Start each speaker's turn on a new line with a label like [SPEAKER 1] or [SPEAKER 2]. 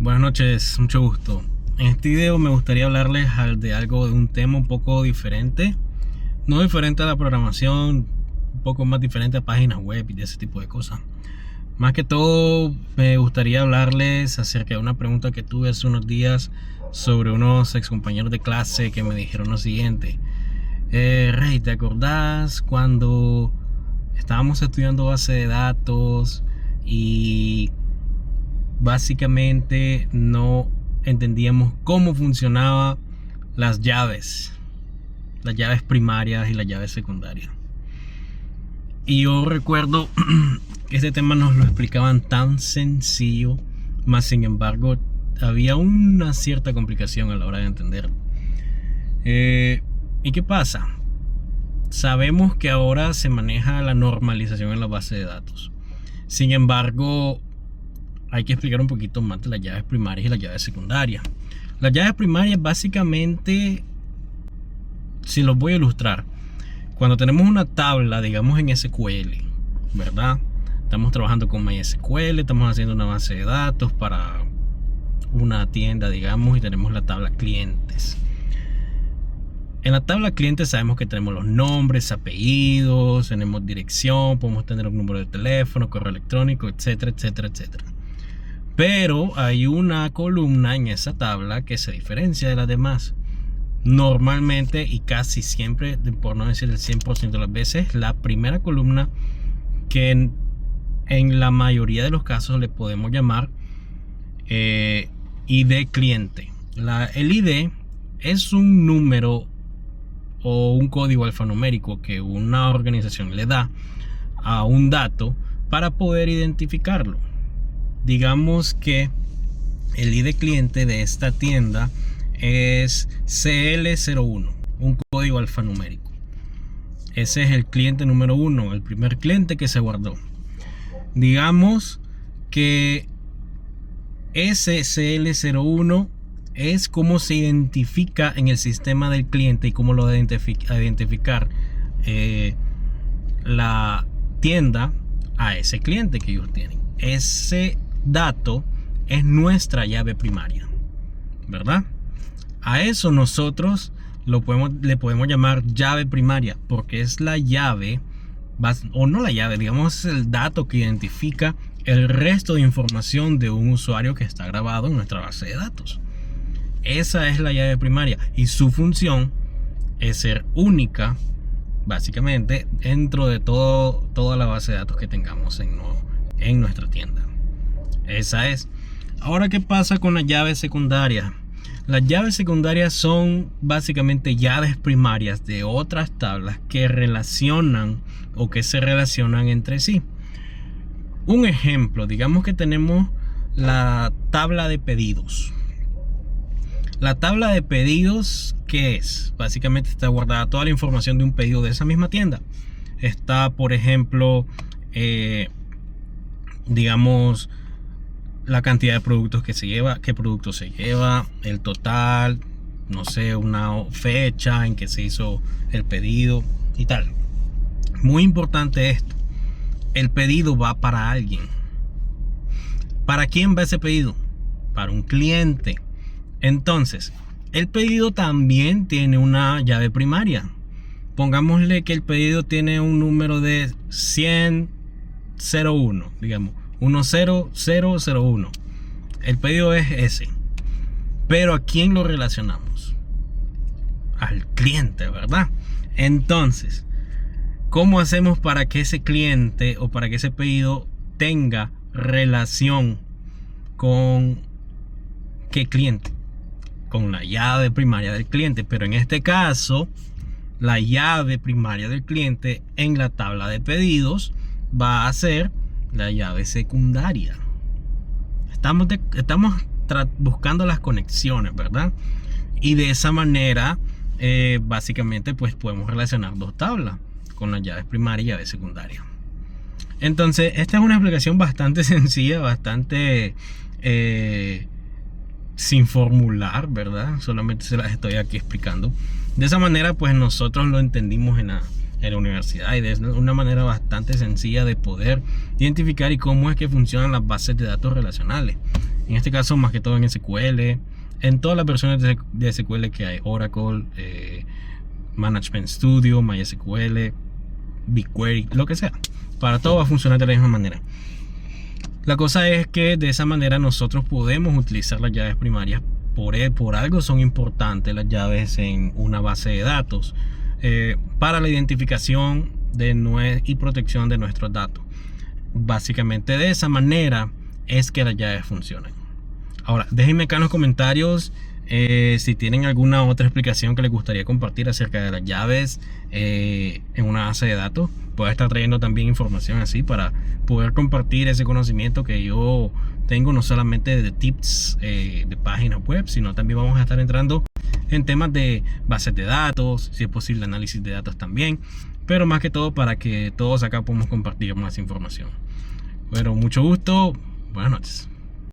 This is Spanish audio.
[SPEAKER 1] Buenas noches, mucho gusto. En este video me gustaría hablarles de un tema un poco diferente. No diferente a la programación, un poco más diferente a páginas web y de ese tipo de cosas. Más que todo me gustaría hablarles acerca de una pregunta que tuve hace unos días sobre unos ex compañeros de clase que me dijeron lo siguiente. Rey, ¿te acordás cuando estábamos estudiando base de datos y básicamente no entendíamos cómo funcionaban las llaves primarias y las llaves secundarias? Y yo recuerdo que este tema nos lo explicaban tan sencillo, más sin embargo había una cierta complicación a la hora de entenderlo. ¿Y qué pasa? Sabemos que ahora se maneja la normalización en la base de datos. Sin embargo, hay que explicar un poquito más de las llaves primarias y las llaves secundarias. Las llaves primarias básicamente, si los voy a ilustrar, cuando tenemos una tabla, digamos en SQL, ¿verdad? Estamos trabajando con MySQL, estamos haciendo una base de datos para una tienda, digamos, y tenemos la tabla clientes. En la tabla clientes sabemos que tenemos los nombres, apellidos, tenemos dirección, podemos tener un número de teléfono, correo electrónico, etcétera, etcétera, etcétera. Pero hay una columna en esa tabla que se diferencia de las demás. Normalmente y casi siempre, por no decir el 100% de las veces, la primera columna, que en la mayoría de los casos le podemos llamar ID cliente. El ID es un número o un código alfanumérico que una organización le da a un dato para poder identificarlo. Digamos que el ID cliente de esta tienda es CL01, un código alfanumérico. Ese es el cliente número 1, el primer cliente que se guardó. Digamos que ese CL01 es cómo se identifica en el sistema del cliente y cómo lo identificar la tienda a ese cliente que ellos tienen. Ese dato es nuestra llave primaria, ¿verdad? A eso nosotros le podemos llamar llave primaria, porque es la llave, o no la llave, digamos, es el dato que identifica el resto de información de un usuario que está grabado en nuestra base de datos. Esa es la llave primaria y su función es ser única, básicamente, dentro de toda la base de datos que tengamos en nuestra tienda. Esa es. Ahora, ¿qué pasa con las llaves secundarias? Las llaves secundarias son básicamente llaves primarias de otras tablas que relacionan o que se relacionan entre sí. Un ejemplo, digamos que tenemos la tabla de pedidos. La tabla de pedidos, ¿qué es? Básicamente está guardada toda la información de un pedido de esa misma tienda. Está, por ejemplo, digamos, la cantidad de productos que se lleva, qué producto se lleva, el total, no sé, una fecha en que se hizo el pedido y tal. Muy importante esto. El pedido va para alguien. ¿Para quién va ese pedido? Para un cliente. Entonces, el pedido también tiene una llave primaria. Pongámosle que el pedido tiene un número de 10001, digamos, 10001. El pedido es ese. Pero ¿a quién lo relacionamos? Al cliente, ¿verdad? Entonces, ¿cómo hacemos para que ese cliente o para que ese pedido tenga relación con qué cliente? Con la llave primaria del cliente. Pero en este caso, la llave primaria del cliente en la tabla de pedidos va a ser la llave secundaria. Estamos buscando las conexiones, ¿verdad? Y de esa manera básicamente pues podemos relacionar dos tablas con las llaves primaria y llave secundaria. Entonces esta es una explicación bastante sencilla, bastante sin formular, ¿verdad? Solamente se las estoy aquí explicando. De esa manera pues nosotros lo entendimos en la universidad y de una manera bastante sencilla de poder identificar y cómo es que funcionan las bases de datos relacionales. En este caso, más que todo en SQL, en todas las versiones de SQL que hay, Oracle, Management Studio, MySQL, BigQuery, lo que sea. Para todo va a funcionar de la misma manera. La cosa es que de esa manera nosotros podemos utilizar las llaves primarias. Por algo son importantes las llaves en una base de datos para la identificación y protección de nuestros datos. Básicamente de esa manera es que las llaves funcionan. Ahora, déjenme acá en los comentarios si tienen alguna otra explicación que les gustaría compartir acerca de las llaves en una base de datos. Puedo estar trayendo también información así para poder compartir ese conocimiento que yo tengo, no solamente de tips de páginas web, sino también vamos a estar entrando en temas de bases de datos, si es posible análisis de datos también, pero más que todo para que todos acá podamos compartir más información. Bueno, mucho gusto, buenas noches.